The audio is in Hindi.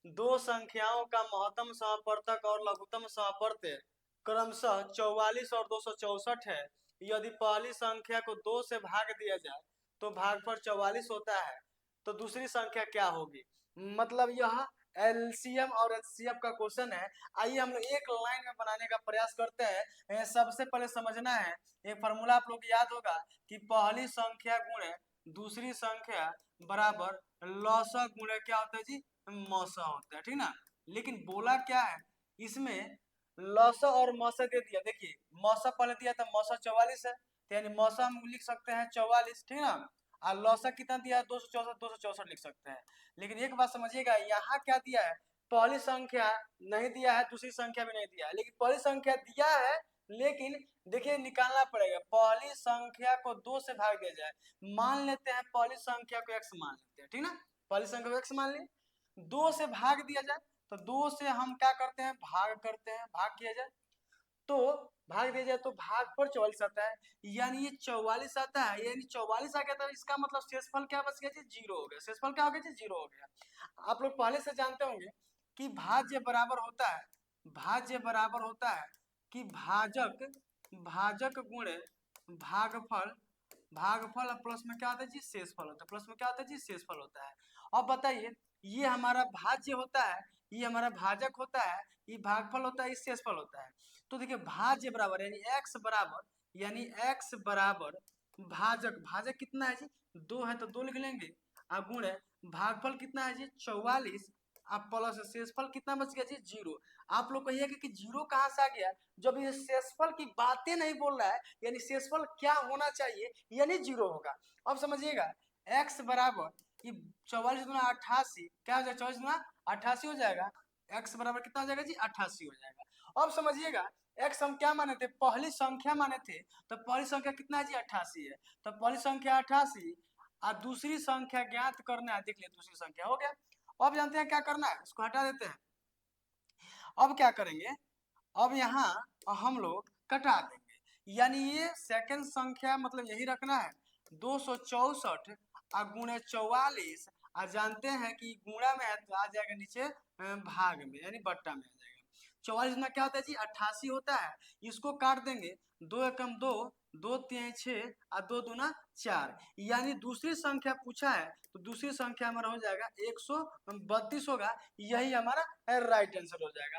दो संख्याओं का महत्तम समापवर्तक और लघुत्तम समापवर्त्य क्रमशः 44 और 264 है। यदि पहली संख्या को 2 से भाग दिया जाए तो भागफल 44 होता है, तो दूसरी संख्या क्या होगी? मतलब यह एलसीएम और एचसीएफ का क्वेश्चन है। आइए हम लोग एक लाइन में बनाने का प्रयास करते हैं। सबसे पहले समझना है, ये फॉर्मूला आप लोग याद होगा कि पहली संख्या गुणे दूसरी संख्या बराबर लौसा गुणे क्या होता है जी? मौसा होता है, ठीक ना। लेकिन बोला क्या है इसमें, लौसा और मौसा दे दिया। देखिए मौसा पहले दिया था, मौसा 44 है, तो यानी मौसा हम लिख सकते हैं 44, ठीक ना। और लौसा कितना दिया है? 264 लिख सकते हैं। लेकिन एक बात समझिएगा, यहाँ क्या दिया है, पहली संख्या नहीं दिया है, दूसरी संख्या भी नहीं दिया है, लेकिन पहली संख्या दिया है। लेकिन देखिए निकालना पड़ेगा, पहली संख्या को 2 से भाग दिया जाए। मान लेते हैं पहली संख्या को x मान लेते हैं, ठीक ना। पहली संख्या को x मान लिए, 2 से भाग दिया जाए, तो 2 से हम क्या करते हैं? भाग करते हैं, भाग किया जाए तो भाग दिया जाए तो भाग पर 44 आता है, यानी ये 44 आता है, यानी 44 आ गया। तो इसका मतलब शेषफल क्या बच गया जी? 0 हो गया। शेषफल क्या हो गया जी? 0 हो गया। आप लोग पहले से जानते होंगे कि भाज्य बराबर होता है, भाज्य बराबर होता है कि भाजक, भाजक गुणे भागफल, भागफल प्लस में क्या होता है जी? शेषफल होता है। प्लस में क्या होता है जी? शेषफल होता है। अब बताइए, ये हमारा भाज्य होता है, ये हमारा भाजक होता है, ये भागफल होता है, ये शेषफल होता है। तो देखिए भाज्य बराबर यानी x बराबर, यानी x बराबर भाजक, भाजक कितना है जी? 2 है तो 2 लिख लेंगे। अब गुणे भागफल कितना है जी? 44। अब प्लस शेषफल कितना बच गया जी? 0। आप लोग कहिए कि 0 कहाँ से आ गया? जब ये शेषफल की बातें नहीं बोल रहा है, यानी शेषफल क्या होना चाहिए, यानी 0 होगा। अब समझिएगा, x बराबर 44 गुना 88 क्या हो जाएगा? 44 गुना 88 हो जाएगा। x बराबर कितना हो जाएगा जी? 88 हो जाएगा। अब समझिएगा, x हम क्या माने थे? पहली संख्या माने थे। तो पहली संख्या कितना है जी? 88 है। तो पहली संख्या 88 और दूसरी संख्या ज्ञात करना है। देख लिया, दूसरी संख्या हो गया। अब जानते हैं क्या करना है, इसको हटा देते हैं। अब क्या करेंगे, अब यहाँ हम लोग कटा देंगे, यानी ये सेकंड संख्या मतलब यही रखना है 264 और गुणे 44। और जानते हैं कि गुणा में है तो आ जाएगा नीचे भाग में, यानी बट्टा में आ जाएगा। 44 में क्या होता है जी? 88 होता है। इसको काट देंगे, 2 एकम 2, 2 तिहाई 6 और 2 दूना 4, यानी दूसरी संख्या पूछा है तो दूसरी संख्या हमारा हो जाएगा 132 होगा। यही हमारा राइट आंसर हो जाएगा।